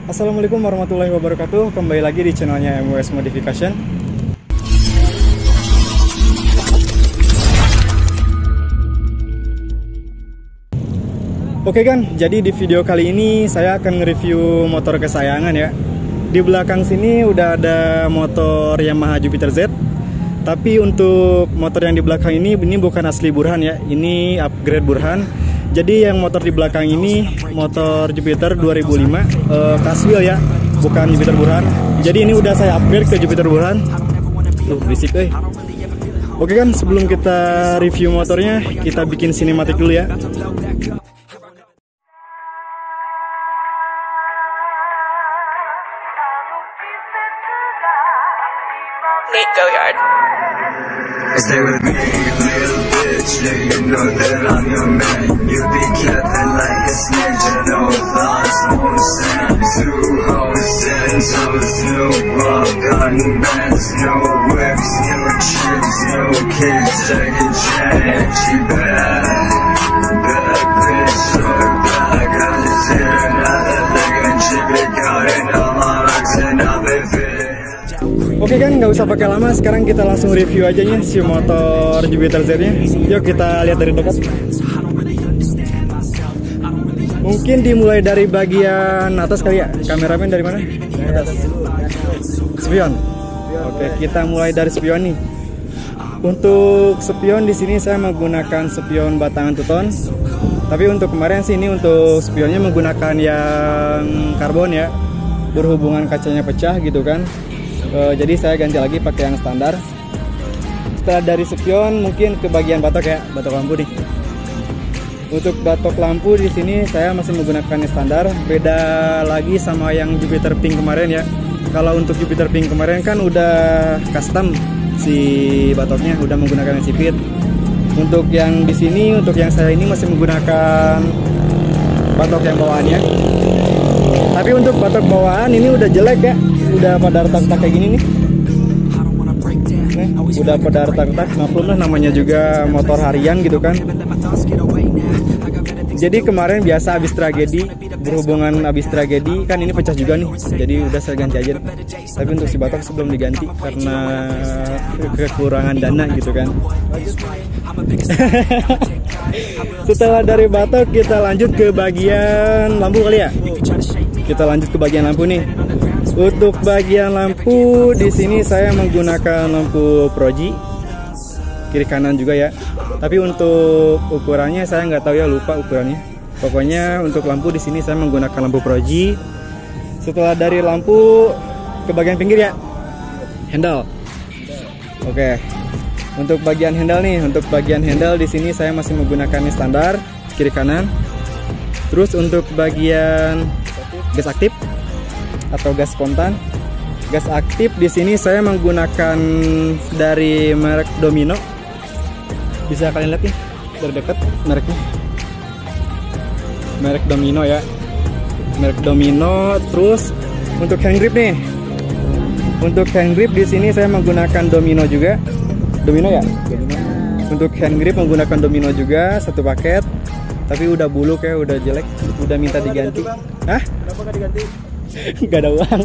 Assalamualaikum warahmatullahi wabarakatuh. Kembali lagi di channelnya MWS Modification. Oke kan, jadi di video kali ini saya akan nge-review motor kesayangan ya. Di belakang sini udah ada motor Yamaha Jupiter Z. Tapi untuk motor yang di belakang ini bukan asli Burhan ya. Ini upgrade Burhan. Jadi yang motor di belakang ini motor Jupiter 2005 Caswheel ya, bukan Jupiter Burhan. Jadi ini udah saya upgrade ke Jupiter Burhan. Tuh berisik Oke kan, sebelum kita review motornya, kita bikin sinematik dulu ya. Go yard. Stay with me, little bitch. Yeah, you know that I'm your man. You be capping like a snake. You know thoughts won't stand. Two hoes, 10 toes, new rock, gun bands, no whips, new chips, no kids, Jackie Chan. She bad bitch, so bad. Got this here and other thing, and she be caught in the marks, and I've been fit. Oke kan, nggak usah pakai lama, sekarang kita langsung review aja nya si motor Jupiter Z nya. Yuk kita lihat dari dekat. Mungkin dimulai dari bagian atas kali ya. Kameramen dari mana? Atas. Spion. Oke, kita mulai dari spion nih. Untuk spion di sini saya menggunakan spion batangan tuton. Tapi untuk kemarin sih ini untuk spionnya menggunakan yang karbon ya. Berhubungan kacanya pecah gitu kan. Jadi saya ganti lagi pakai yang standar. Setelah dari spion mungkin ke bagian batok ya, batok lampu nih. Untuk batok lampu di sini saya masih menggunakan yang standar. Beda lagi sama yang Jupiter Pink kemarin ya. Kalau untuk Jupiter Pink kemarin kan udah custom si batoknya, udah menggunakan yang sipit. Untuk yang di sini, untuk yang saya ini masih menggunakan batok yang bawaannya. Tapi untuk batok bawaan ini udah jelek ya. Udah pada retak-retak kayak gini nih. Udah pada retak-retak, maklum lah namanya juga motor harian gitu kan. Jadi kemarin biasa habis tragedi, berhubungan habis tragedi kan ini pecah juga nih. Jadi udah saya ganti aja. Tapi untuk si batok sebelum diganti karena kekurangan dana gitu kan. Setelah dari batok kita lanjut ke bagian lampu kali ya. Kita lanjut ke bagian lampu nih. Untuk bagian lampu di sini saya menggunakan lampu Proji kiri kanan juga ya. Tapi untuk ukurannya saya nggak tahu ya, lupa ukurannya. Pokoknya untuk lampu di sini saya menggunakan lampu Proji. Setelah dari lampu ke bagian pinggir ya, handle. Oke. Untuk bagian handle nih, untuk bagian handle di sini saya masih menggunakan standar kiri kanan. Terus untuk bagian gas aktif atau gas spontan, gas aktif di sini saya menggunakan dari merek Domino. Bisa kalian lihat nih dari dekat mereknya, merek Domino ya, merek Domino. Terus untuk hand grip nih, untuk hand grip di sini saya menggunakan Domino juga, Domino ya. Untuk hand grip menggunakan Domino juga, satu paket. Tapi udah buluk ya, udah jelek, udah minta diganti. Hah? Kenapa nggak diganti? Gak ada uang.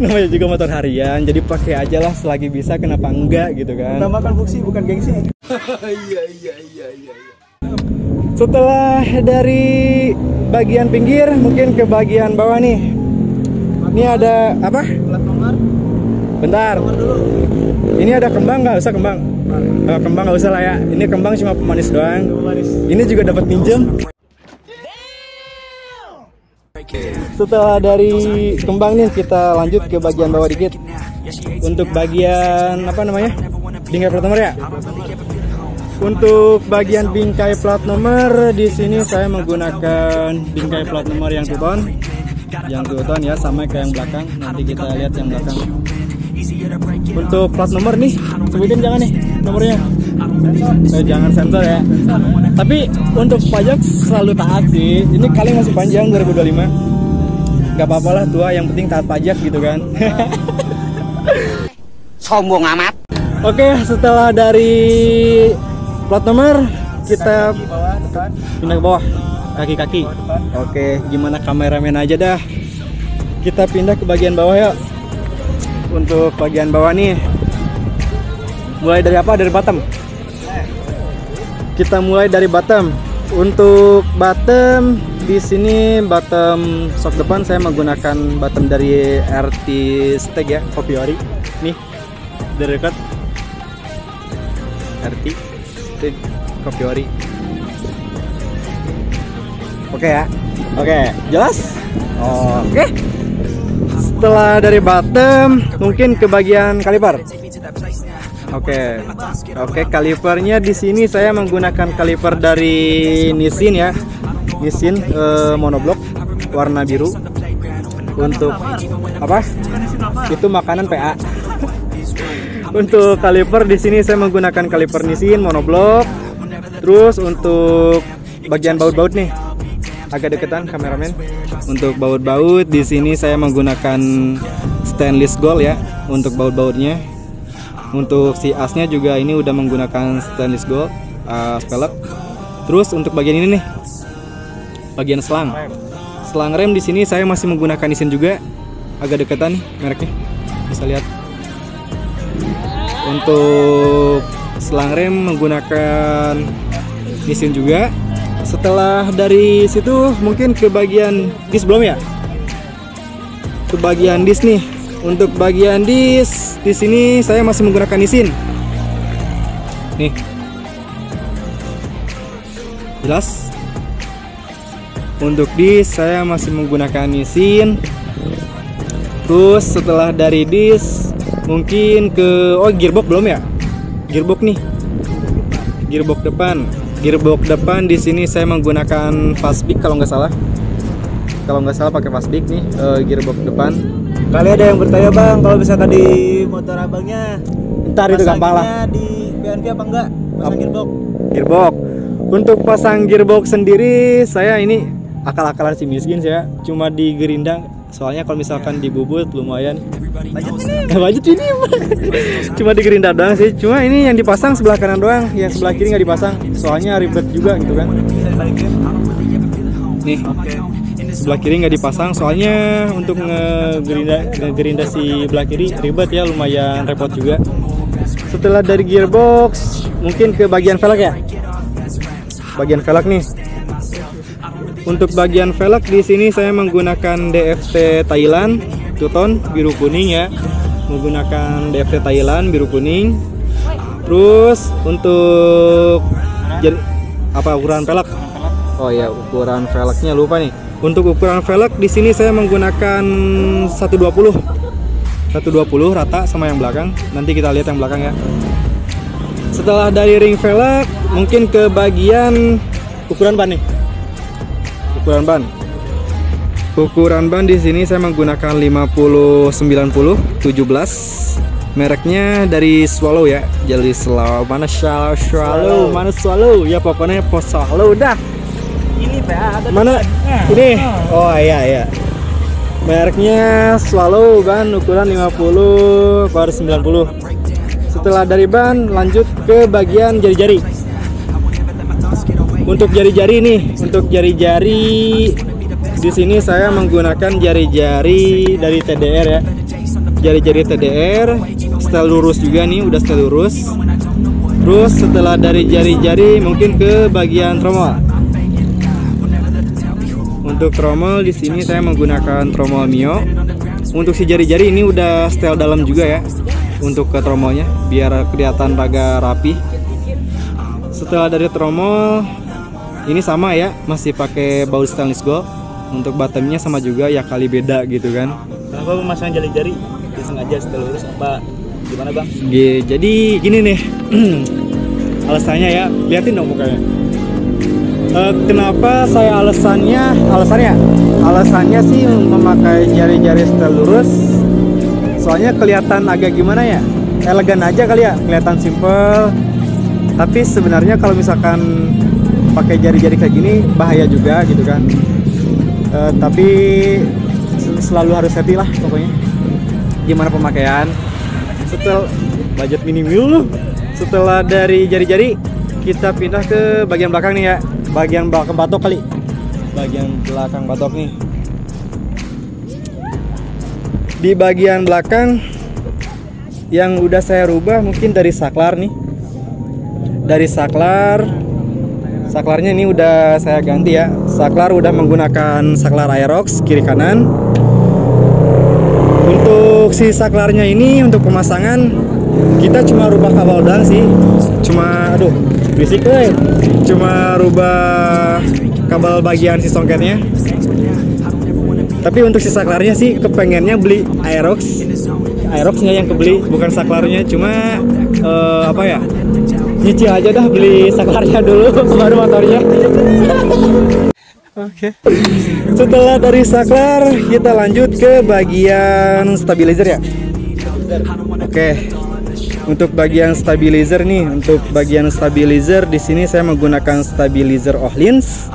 Namanya juga motor harian, jadi pakai aja lah selagi bisa, kenapa enggak gitu kan. Namakan fungsi bukan gengsi. Iya. Setelah dari bagian pinggir mungkin ke bagian bawah nih. Ini ada apa? Plat nomor. Bentar. Ini ada kembang, nggak usah kembang. Kembang nggak usah lah ya. Ini kembang cuma pemanis doang. Ini juga dapat minjem. Setelah dari kembang nih kita lanjut ke bagian bawah dikit. Untuk bagian apa namanya? Bingkai plat nomor ya. Untuk bagian bingkai plat nomor di sini saya menggunakan bingkai plat nomor yang tuton. Yang tuton ya, sama kayak yang belakang. Nanti kita lihat yang belakang. Untuk plat nomor nih, sebutin jangan nih nomornya. Jangan sensor ya. Tapi untuk pajak selalu taat sih. Ini kali masih panjang 2025. Gak apa-apa lah tua, yang penting taat pajak gitu kan. Sombong amat. Oke, setelah dari plat nomor kita pindah ke bawah. kaki-kaki. Oke, gimana kameramen aja dah. Kita pindah ke bagian bawah ya. Untuk bagian bawah nih, mulai dari apa? Dari bottom. Kita mulai dari bottom. Untuk bottom di sini bottom shock depan saya menggunakan bottom dari RT Steg ya, kopi ori. Nih dari dekat RT Steg kopi ori. Oke ya, oke jelas. Oke. Setelah dari bottom mungkin ke bagian kaliper. Oke, kalipernya di sini saya menggunakan kaliper dari Nissin ya, Nissin monoblok warna biru. Untuk apa? Itu makanan PA. Untuk kaliper di sini saya menggunakan kaliper Nissin monoblok. Terus untuk bagian baut-baut nih, agak deketan kameramen. Untuk baut-baut di sini saya menggunakan stainless gold ya untuk baut-bautnya. Untuk si asnya juga ini udah menggunakan stainless gold pelek. Terus untuk bagian ini nih, bagian selang rem di sini saya masih menggunakan Nissin juga, agak deketan nih mereknya, bisa lihat. Untuk selang rem menggunakan Nissin juga. Setelah dari situ mungkin ke bagian disk belum ya? Ke bagian disk nih. Untuk bagian disk di sini saya masih menggunakan Nissin. Nih. Jelas? Untuk disk saya masih menggunakan Nissin. Terus setelah dari disk mungkin ke gearbox belum ya? Gearbox nih. Gearbox depan. Gearbox depan di sini saya menggunakan Fastbeat kalau nggak salah. Kalau nggak salah pakai Fastbeat nih gearbox depan. Kali ada yang bertanya bang, kalau misalkan di motor abangnya ntar itu gampang lah. Di PNV apa enggak? Pasang gearbox. Gearbox. Untuk pasang gearbox sendiri saya ini akal-akalan si miskin saya, cuma di Gerinda. Soalnya kalau misalkan di Bubut lumayan. Budget ini. Cuma di Gerinda doang sih. Cuma ini yang dipasang sebelah kanan doang, yang sebelah kiri nggak dipasang. Soalnya ribet juga gitu kan. Nih. Sebelah kiri nggak dipasang soalnya untuk ngegerinda si belah kiri ribet ya, lumayan repot juga. Setelah dari gearbox mungkin ke bagian velg ya. Bagian velg nih. Untuk bagian velg di sini saya menggunakan DFT Thailand two-tone biru kuning ya. Menggunakan DFT Thailand biru kuning. Terus untuk ukuran velg. Oh ya, ukuran velgnya lupa nih. Untuk ukuran velg di sini saya menggunakan 120 rata sama yang belakang. Nanti kita lihat yang belakang ya. Setelah dari ring velg mungkin ke bagian ukuran ban nih. Ukuran ban di sini saya menggunakan 50 90 17. Mereknya dari Swallow ya. Jadi mana Swallow ya, pokoknya Swallow dah. Ini PA ada mana ini? Oh iya. Mereknya Swallow, ban ukuran 50 per 90. Setelah dari ban lanjut ke bagian jari-jari. Untuk jari-jari nih, untuk jari-jari di sini saya menggunakan jari-jari dari TDR ya. Jari-jari TDR, style lurus juga nih, udah style lurus. Terus setelah dari jari-jari mungkin ke bagian tromol. Untuk tromol di sini saya menggunakan tromol Mio. Untuk si jari-jari ini udah style dalam juga ya. Untuk ke tromolnya biar kelihatan agak rapi. Setelah dari tromol ini sama ya, masih pakai baut stainless gold. Untuk bottomnya sama juga ya, kali beda gitu kan. Kenapa memasang jari-jari? Sengaja style lurus apa gimana bang? Jadi gini nih. Alasannya ya, liatin dong mukanya. Kenapa saya alasannya sih memakai jari-jari style lurus, soalnya kelihatan agak gimana ya, elegan aja kali ya, kelihatan simple. Tapi sebenarnya kalau misalkan pakai jari-jari kayak gini bahaya juga gitu kan. Tapi selalu harus hati lah pokoknya gimana pemakaian. Setelah budget minimal loh. Setelah dari jari-jari kita pindah ke bagian belakang nih ya, bagian belakang batok kali. bagian belakang batok nih. Di bagian belakang yang udah saya rubah mungkin dari saklar nih. Dari saklarnya ini udah saya ganti ya. Saklar udah menggunakan saklar Aerox kiri kanan. Untuk si saklarnya ini untuk pemasangan kita cuma rubah kabel doang sih. Cuma aduh berisik cuma rubah kabel bagian si songketnya. Tapi untuk si saklarnya sih kepengennya beli Aeroxnya yang kebeli, bukan saklarnya. Cuma apa ya, nyicil aja dah, beli saklarnya dulu baru motornya. Oke. Setelah dari saklar kita lanjut ke bagian stabilizer ya. Oke. Untuk bagian stabilizer nih, untuk bagian stabilizer di sini saya menggunakan stabilizer Ohlins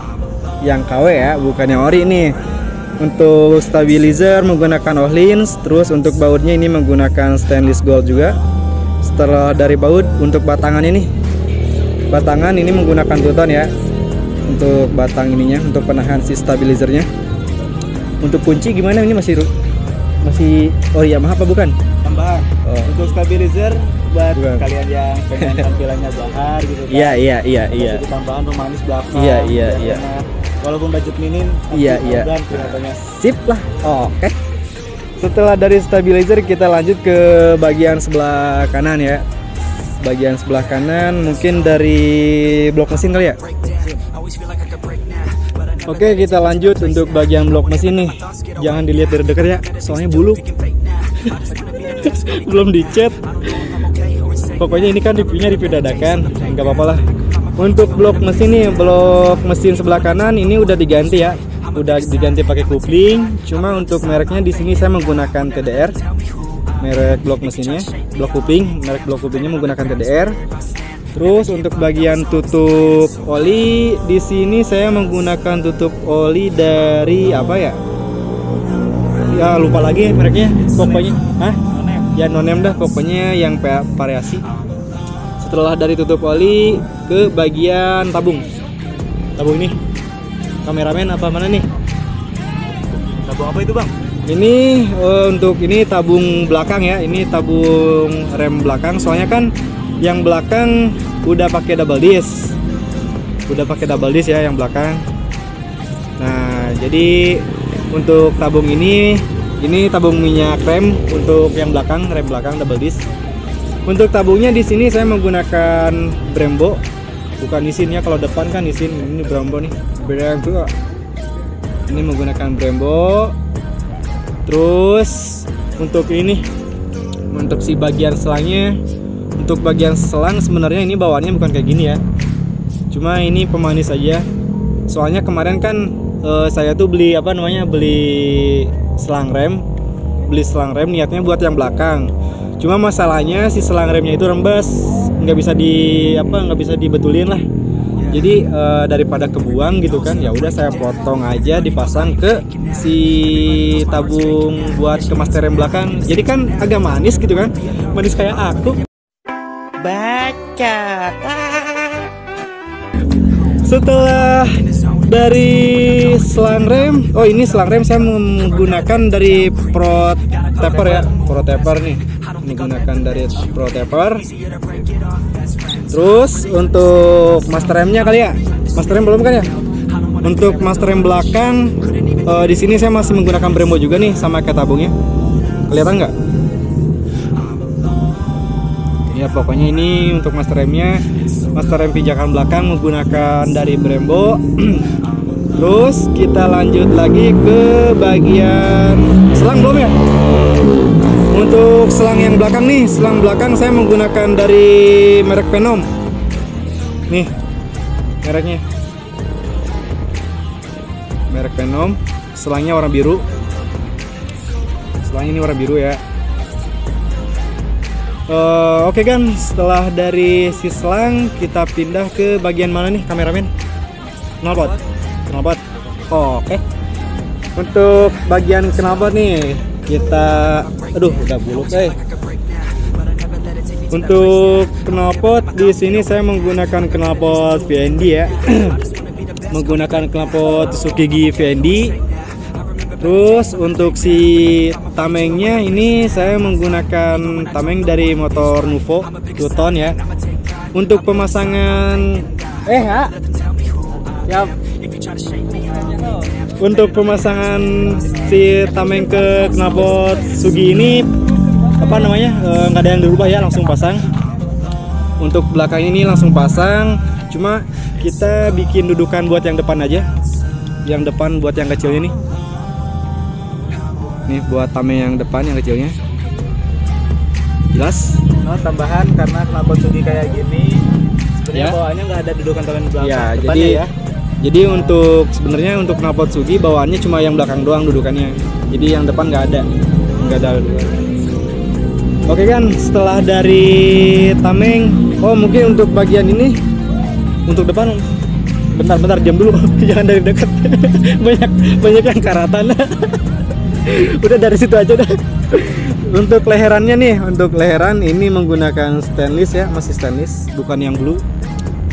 yang KW ya, bukan yang ori nih. Untuk stabilizer menggunakan Ohlins, terus untuk bautnya ini menggunakan stainless gold juga. Setelah dari baut, untuk batangan ini menggunakan tuton ya. Untuk batang ininya, untuk penahan si stabilizernya. Untuk kunci gimana, ini masih ori Yamaha apa bukan? Tambahan. Untuk stabilizer buat kalian yang pengen tampilannya bahar gitu kan. Iya. Tambahan pemanis belakang. Iya. Walaupun budget minim, iya. Sip lah. Oke. Setelah dari stabilizer kita lanjut ke bagian sebelah kanan ya. Bagian sebelah kanan mungkin dari blok mesin kali ya. Oke, kita lanjut untuk bagian blok mesin nih. Jangan dilihat dari dekat ya, soalnya buluk. Belum dicat. Pokoknya ini kan reviewnya review dadakan, nggak apa-apa lah. Untuk blok mesin nih, blok mesin sebelah kanan ini udah diganti ya. Udah diganti pakai kupling. Cuma untuk mereknya di sini saya menggunakan TDR. Merek blok mesinnya, blok kupling, merek blok kuplingnya menggunakan TDR. Terus untuk bagian tutup oli di sini saya menggunakan tutup oli dari apa ya? Ya lupa lagi mereknya. Pokoknya, ya nonem dah. Pokoknya yang variasi. Setelah dari tutup oli ke bagian tabung. Tabung ini. Kameramen apa mana nih? Tabung apa itu bang? Ini untuk ini tabung belakang ya. Ini tabung rem belakang. Soalnya kan yang belakang udah pakai double disc. Ya yang belakang. Nah, jadi untuk tabung ini tabung minyak rem untuk yang belakang, rem belakang double disc. Untuk tabungnya di sini saya menggunakan Brembo. Bukan isinnya, kalau depan kan isin, ini Brembo nih. Brembo. Ini menggunakan Brembo. Terus untuk ini, untuk si bagian selangnya, untuk bagian selang sebenarnya ini bawaannya bukan kayak gini ya. Cuma ini pemanis aja. Soalnya kemarin kan saya tuh beli selang rem. Beli selang rem niatnya buat yang belakang. Cuma masalahnya si selang remnya itu rembes, nggak bisa dibetulin lah. Jadi daripada kebuang gitu kan, ya udah saya potong aja, dipasang ke si tabung buat ke master rem belakang. Jadi kan agak manis gitu kan, manis kayak aku. Baca. Setelah dari selang rem, ini selang rem saya menggunakan dari Pro Taper ya, Pro Taper nih, menggunakan dari Pro Taper. Terus untuk master remnya kali ya, master rem belum kan ya? Untuk master rem belakang, di sini saya masih menggunakan Brembo juga nih, sama kayak tabungnya. Kelihatan nggak? Ya pokoknya ini untuk master remnya, master rem pijakan belakang menggunakan dari Brembo. Terus kita lanjut lagi ke bagian selang belum ya? Untuk selang yang belakang nih, selang belakang saya menggunakan dari merek Venom. Nih mereknya, merek Venom. Selangnya warna biru. Selangnya ini warna biru ya. Oke kan, setelah dari si selang kita pindah ke bagian mana nih kameramen? Knalpot. Oke. Untuk bagian knalpot nih kita, udah buluk Untuk knalpot di sini saya menggunakan knalpot VND ya. menggunakan knalpot Suzuki VND. Terus untuk si tamengnya ini saya menggunakan tameng dari motor Nuvo 2 ton ya. Untuk pemasangan untuk pemasangan si tameng ke knalpot Suzuki ini apa namanya, nggak ada yang dirubah ya, langsung pasang. Untuk belakang ini langsung pasang, cuma kita bikin dudukan buat yang depan aja. Yang depan buat yang kecilnya nih. Nih buat tameng yang depan yang kecilnya. Jelas? Oh, tambahan karena knalpot Suzuki kayak gini sebenarnya Ya. bawaannya nggak ada dudukan tameng belakang. Ya, depannya ya. jadi untuk sebenarnya untuk knalpot Suzuki bawaannya cuma yang belakang doang dudukannya. Jadi yang depan nggak ada dudukan. Oke kan, setelah dari tameng, mungkin untuk bagian ini untuk depan bentar diam dulu. Jangan dari dekat. banyak yang karatan. Udah dari situ aja dah. Untuk leherannya nih, untuk leheran ini menggunakan stainless ya, masih stainless, bukan yang blue.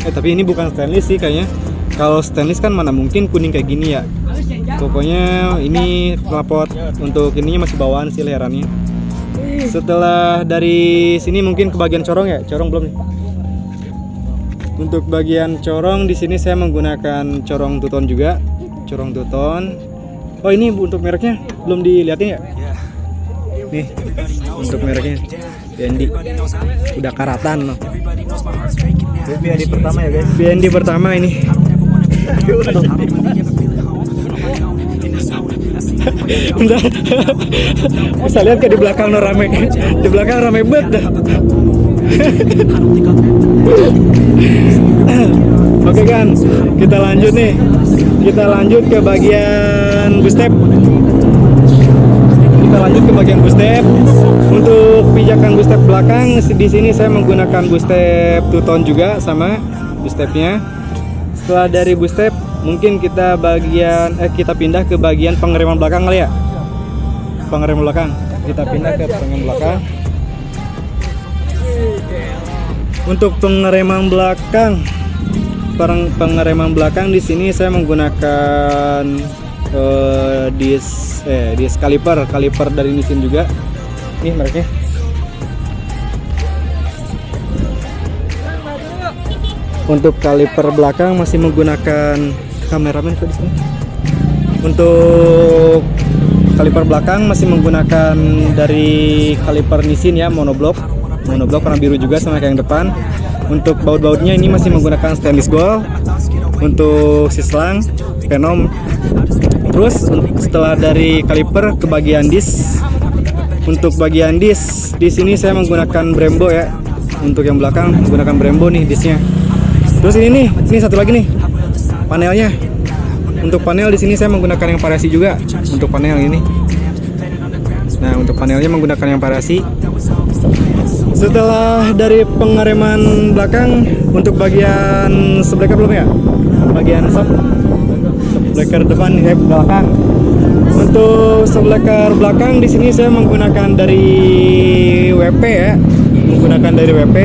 Tapi ini bukan stainless sih kayaknya. Kalau stainless kan mana mungkin kuning kayak gini ya. Pokoknya ini knalpot untuk ininya masih bawaan sih leherannya. Setelah dari sini mungkin ke bagian corong ya, corong belum nih. Untuk bagian corong di sini saya menggunakan corong 2 ton juga, corong 2 ton. Oh ini untuk mereknya belum dilihatin ya? Nih untuk mereknya VND, udah karatan loh. VND pertama ya guys. VND pertama ini. Bentar. Bisa lihat ke di belakang no rame. Di belakang rame banget dah. Oke kan, kita lanjut nih. Kita lanjut ke bagian bootstrap. Untuk pijakan bootstrap belakang di sini saya menggunakan bootstrap 2 ton juga sama bootstrapnya. Setelah dari bootstrap mungkin kita pindah ke bagian pengereman belakang kali ya. Pengereman belakang. Kita pindah ke pengereman belakang. Untuk pengereman belakang di sini saya menggunakan disc kaliper dari Nissin juga. Nih mereknya. Untuk kaliper belakang masih menggunakan kameramen di sini. Untuk kaliper belakang masih menggunakan dari kaliper Nissin ya, monoblok warna biru juga sama kayak yang depan. Untuk baut-bautnya ini masih menggunakan stainless gold. Untuk sislang Venom. Terus setelah dari kaliper ke bagian disc. Untuk bagian disc di sini saya menggunakan Brembo ya. Untuk yang belakang menggunakan Brembo nih discnya. Terus ini satu lagi nih panelnya. Untuk panel di sini saya menggunakan yang variasi juga. Untuk panel ini. Nah untuk panelnya menggunakan yang variasi. Setelah dari pengereman belakang, untuk bagian sebleker belum ya? Bagian sebleker depan belakang. Untuk sebleker belakang di sini saya menggunakan dari WP ya. Menggunakan dari WP.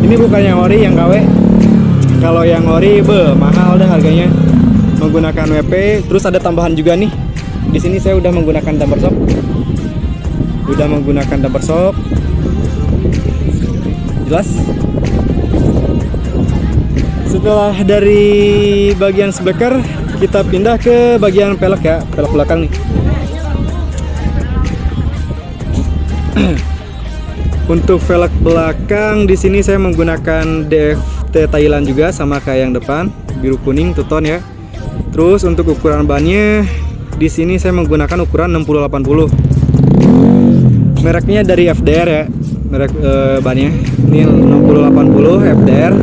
Ini bukan yang ori, yang KW. Kalau yang ori mahal dah harganya. Menggunakan WP, terus ada tambahan juga nih. Di sini saya udah menggunakan damper shock. Jelas. Setelah dari bagian sebleker, kita pindah ke bagian pelek ya, pelek belakang nih. Untuk velg belakang di sini saya menggunakan DFT Thailand juga sama kayak yang depan, biru kuning 2 ton ya. Terus untuk ukuran bannya di sini saya menggunakan ukuran 60-80. Mereknya dari FDR ya. Merek bannya ini 60-80 FDR.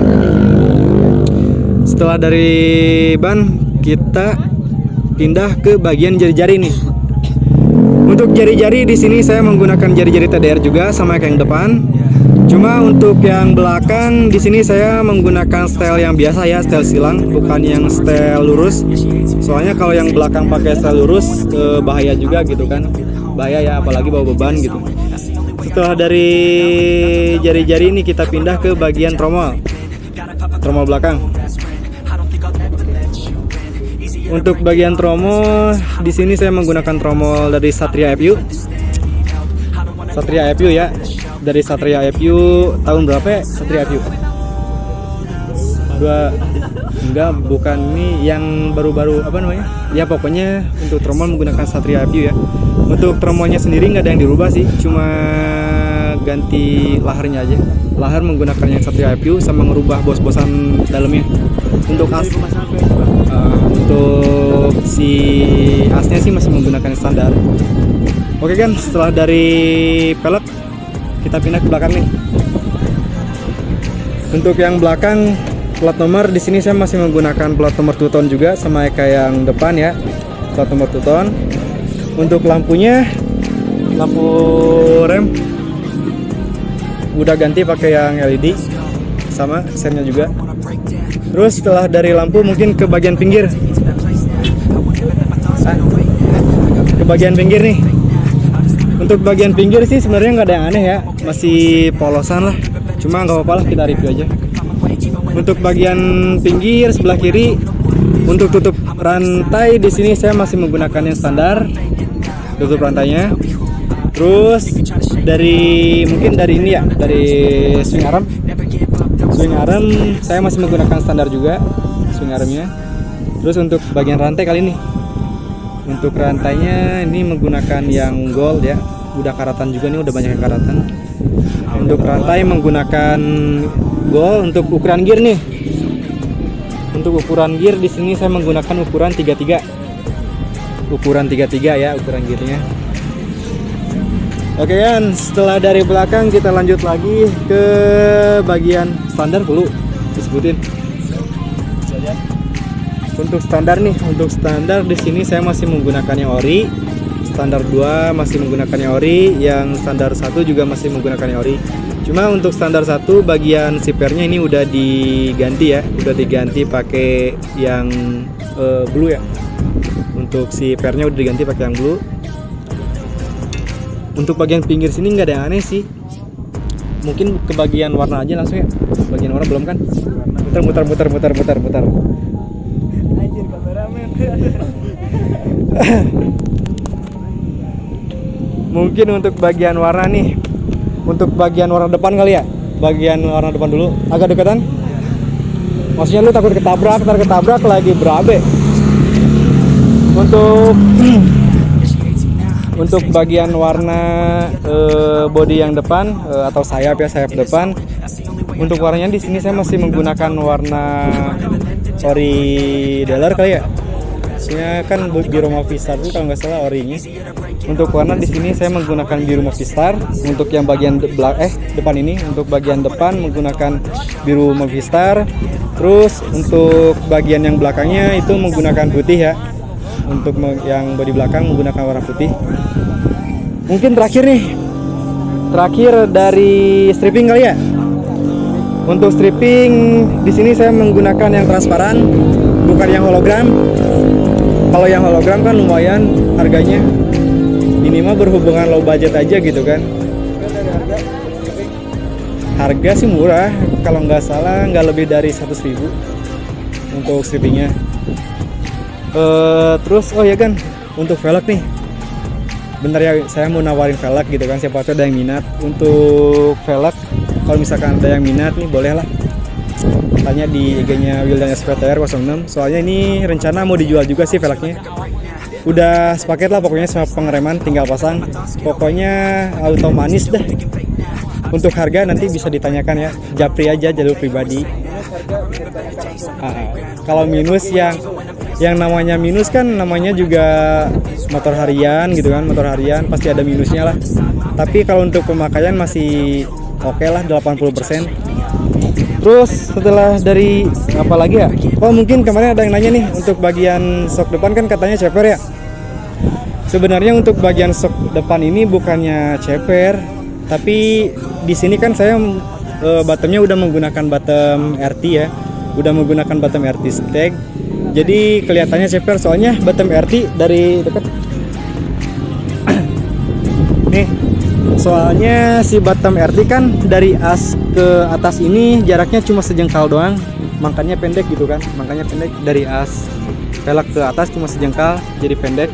Setelah dari ban kita pindah ke bagian jari-jari nih. Untuk jari-jari di sini saya menggunakan jari-jari TDR juga sama kayak yang depan. Cuma untuk yang belakang di sini saya menggunakan style yang biasa ya, style silang, bukan yang style lurus. Soalnya kalau yang belakang pakai style lurus bahaya juga gitu kan. Bahaya ya, apalagi bawa beban gitu. Setelah dari jari-jari ini kita pindah ke bagian tromol belakang. Untuk bagian tromol di sini saya menggunakan tromol dari Satria FU. Satria FU ya. Dari Satria FU tahun berapa ya? Satria FU. Enggak, bukan ini yang baru-baru apa namanya? Ya pokoknya untuk tromol menggunakan Satria FU ya. Untuk tromolnya sendiri nggak ada yang dirubah sih, cuma ganti laharnya aja. Lahar menggunakan yang Satria FU sama ngerubah bos-bosan dalamnya. Untuk as, untuk si asnya sih masih menggunakan standar. Oke kan, setelah dari pelek kita pindah ke belakang nih. Untuk yang belakang plat nomor di sini saya masih menggunakan plat nomor 2 ton juga sama kayak yang depan ya. Plat nomor 2 ton. Untuk lampunya, lampu rem udah ganti pakai yang LED sama sennya juga. Terus setelah dari lampu mungkin ke bagian pinggir. Ke bagian pinggir nih. Untuk bagian pinggir sih sebenarnya nggak ada yang aneh ya, masih polosan lah. Cuma nggak apa-apa lah, kita review aja. Untuk bagian pinggir sebelah kiri, untuk tutup rantai di sini saya masih menggunakan yang standar, tutup rantainya. Terus mungkin dari ini ya, dari swing arm saya masih menggunakan standar juga swing armnya. Terus untuk bagian rantai kali ini, untuk rantainya ini menggunakan yang gold ya, udah karatan juga nih, udah banyak yang karatan. Untuk rantai menggunakan gold. Untuk ukuran gear nih, untuk ukuran gear di sini saya menggunakan ukuran 33. Ukuran 33 ya ukuran gearnya. Oke kan, setelah dari belakang kita lanjut lagi ke bagian standar dulu disebutin. Untuk standar nih, untuk standar di sini saya masih menggunakannya ori. Standar 2 masih menggunakannya ori, yang standar 1 juga masih menggunakannya ori. Cuma untuk standar 1 bagian sipernya ini udah diganti ya, udah diganti pakai yang blue ya. Untuk sipernya udah diganti pakai yang blue. Untuk bagian pinggir sini nggak ada yang aneh sih. Mungkin ke bagian warna aja langsung ya. Bagian warna belum kan? Muter. Anjir, kameramen. Mungkin untuk bagian warna nih. Untuk bagian warna depan kali ya. Bagian warna depan dulu. Agak deketan. Maksudnya lu takut ketabrak, ntar ketabrak lagi berabe. Untuk bagian warna bodi yang depan atau sayap ya, sayap depan. Untuk warnanya di sini saya masih menggunakan warna ori Dealer kali ya. Maksudnya kan biru Movistar itu kalau nggak salah orinya. Untuk warna di sini saya menggunakan biru Movistar. Untuk yang bagian depan ini, untuk bagian depan menggunakan biru Movistar. Terus untuk bagian yang belakangnya itu menggunakan putih ya. Untuk yang bodi belakang menggunakan warna putih. Mungkin terakhir dari stripping kali ya. Untuk stripping di sini saya menggunakan yang transparan, bukan yang hologram. Kalau yang hologram kan lumayan harganya. Ini mah berhubungan low budget aja gitu kan. Harga sih murah, kalau nggak salah nggak lebih dari 100.000 untuk strippingnya. Terus oh ya kan, untuk velg nih, bentar ya, saya mau nawarin velg gitu kan, siapa tahu ada yang minat. Untuk velg, kalau misalkan ada yang minat nih boleh lah tanya di IG-nya Wildan SPTR 06. Soalnya ini rencana mau dijual juga sih velgnya. Udah sepaket lah pokoknya sama pengereman, tinggal pasang. Pokoknya auto manis dah. Untuk harga nanti bisa ditanyakan ya, japri aja jalur pribadi. Kalau minus yang namanya minus kan namanya juga motor harian gitu kan, motor harian pasti ada minusnya lah. Tapi kalau untuk pemakaian masih oke lah, 80%. Terus setelah dari apa lagi ya? Oh mungkin kemarin ada yang nanya nih, untuk bagian sok depan kan katanya ceper ya. Sebenarnya untuk bagian sok depan ini bukannya ceper, tapi di sini kan saya bottomnya udah menggunakan bottom RT ya, udah menggunakan bottom RT stag. Jadi kelihatannya ceper, soalnya bottom RT dari dekat nih. Soalnya si bottom RT kan dari as ke atas ini jaraknya cuma sejengkal doang, makanya pendek gitu kan, makanya pendek dari as pelak ke atas cuma sejengkal, jadi pendek.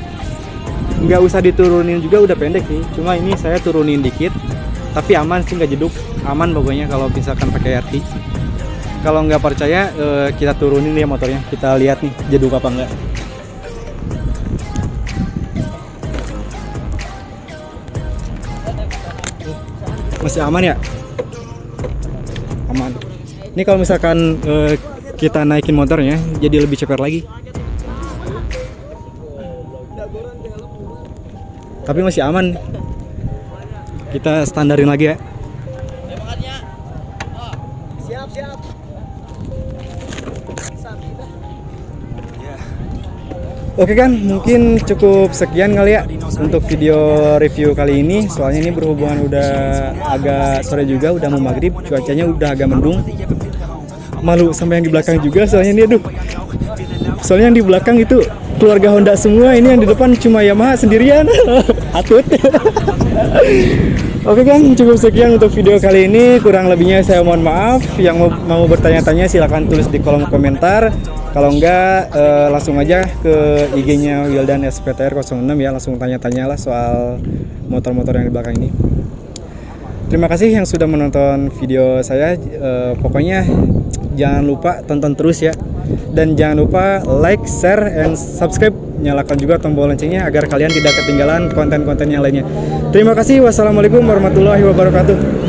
Nggak usah diturunin juga udah pendek sih, cuma ini saya turunin dikit, tapi aman sih, nggak jeduk, aman pokoknya kalau misalkan pakai RT. Kalau nggak percaya kita turunin ya motornya, kita lihat nih jeduk apa enggak. Masih aman ya? Aman. Ini kalau misalkan kita naikin motornya jadi lebih ceper lagi. Tapi masih aman. Kita standarin lagi ya. Siap. Oke kan, mungkin cukup sekian kali ya untuk video review kali ini. Soalnya ini berhubungan udah agak sore juga, udah mau maghrib, cuacanya udah agak mendung. Malu sama yang di belakang juga, soalnya ini aduh. Soalnya yang di belakang itu keluarga Honda semua, ini yang di depan cuma Yamaha sendirian. Atut. Oke kan, cukup sekian untuk video kali ini. Kurang lebihnya saya mohon maaf. Yang mau bertanya-tanya silahkan tulis di kolom komentar. Kalau enggak langsung aja ke IG-nya Wildan SPTR 06 ya, langsung tanya-tanya lah soal motor-motor yang di belakang ini. Terima kasih yang sudah menonton video saya. Pokoknya jangan lupa tonton terus ya. Dan jangan lupa like, share, and subscribe. Nyalakan juga tombol loncengnya agar kalian tidak ketinggalan konten-konten yang lainnya. Terima kasih. Wassalamualaikum warahmatullahi wabarakatuh.